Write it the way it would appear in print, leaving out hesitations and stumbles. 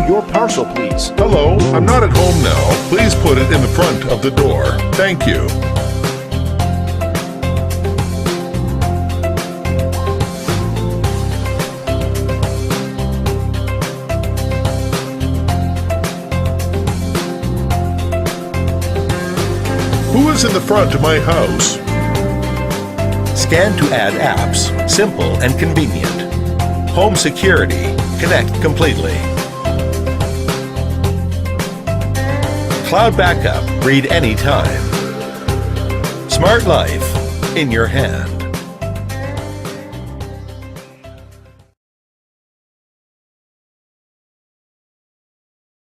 your parcel, please? Hello, I'm not at home now. Please put it in the front of the door. Thank you. Who is in the front of my house? Scan to add apps. Simple and convenient. Home security. Connect completely. Cloud backup. Read anytime. Smart life in your hands.